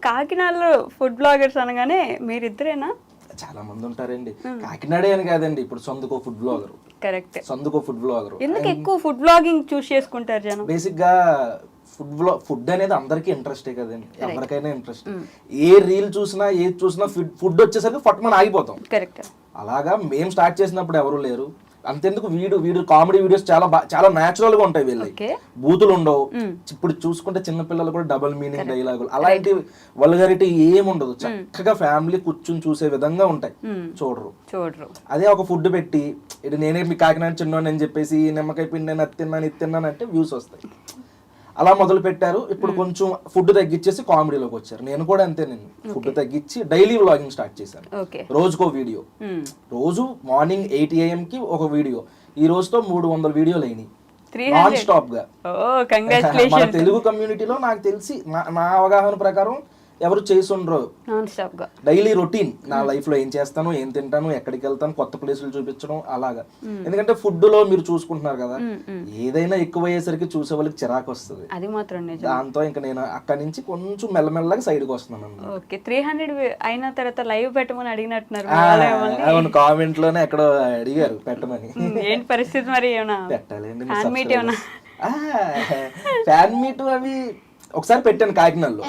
కాకినాడలో food bloggers అనగానే మీరిద్దరేనా? చాలా మంది ఉంటారండి. కాకినాడే అని కాదండి, ఇప్పుడు సొందుకో ఫుడ్ బ్లాగర్. కరెక్ట్. సొందుకో ఫుడ్ బ్లాగర్. ఎందుకు ఎక్కువ ఫుడ్ బ్లాగింగ్ చూస్ చేసుకుంటారు జనం? బేసిక్ గా ఫుడ్ అనేది అందరికీ ఇంట్రెస్టే కదండి, ఎవరికైనా ఇంట్రెస్ట్. ఏ రీల్ చూసినా ఏది చూసినా ఫుడ్ వచ్చేసరికి ఫట్ మనం ఆగిపోతాం. కరెక్ట్. అలాగా మేము స్టార్ట్ చేసినప్పుడు ఎవరు లేరు. అంతెందుకు వీడియో కామెడీ వీడియోస్ చాలా న్యాచురల్ గా ఉంటాయి. వీళ్ళకి బూతులు ఉండవు. ఇప్పుడు చూసుకుంటే చిన్నపిల్లలు కూడా డబుల్ మీనింగ్ డైలాగులు అలాంటి వల్గారిటీ ఏముండదు. చక్కగా ఫ్యామిలీ కూర్చుని చూసే విధంగా ఉంటాయి. చూడరు. అదే ఒక ఫుడ్ పెట్టి ఇది నేనే మీ కాకినాడ చిన్నోని అని చెప్పేసి నిమ్మకాయ పిండి నేను అది తిన్నాను అంటే వ్యూస్ వస్తాయి. అలా మొదలు పెట్టారు. ఇప్పుడు కొంచెం ఫుడ్ తగ్గించేసి కామెడీలోకి వచ్చారు. నేను కూడా అంతే, నేను ఫుడ్ తగ్గించి డైలీ వ్లాగింగ్ స్టార్ట్ చేశాను. రోజుకో వీడియో, రోజు మార్నింగ్ 8 AM కి ఒక వీడియో. ఈ రోజుతో 300 వీడియోలు అయినాయి నాన్ స్టాప్ గా. మన తెలుగు కమ్యూనిటీలో నాకు తెలిసి నా అవగాహన ప్రకారం ఎవరు చేసి ఉండరు. డైలీ రొటీన్ నా లైఫ్ లో ఏం చేస్తాను, ఏం తింటాను, ఎక్కడికి వెళ్తాను, కొత్త ప్లేసులు చూపించడం అలాగా. ఎందుకంటే ఫుడ్ లో మీరు చూసుకుంటున్నారు కదా, ఏదైనా ఎక్కువ అయ్యేసరికి చూసే వాళ్ళకి చిరాకు వస్తుంది. దాంతో ఇంకా నేను అక్కడి నుంచి కొంచెం మెల్లమెల్లగా సైడ్ కి వస్తున్నాను. 300 అయిన తర్వాత లైవ్ పెట్టమని అడిగినట్టున్నారు. అవును, కామెంట్ లోనే ఎక్కడో అడిగారు పెట్టమని. ఏంటి పరిస్థితి మరి? పెట్టాలండి. ఫ్యాన్ మీట్ అవి ఒకసారి పెట్టాను కాకినాడలో.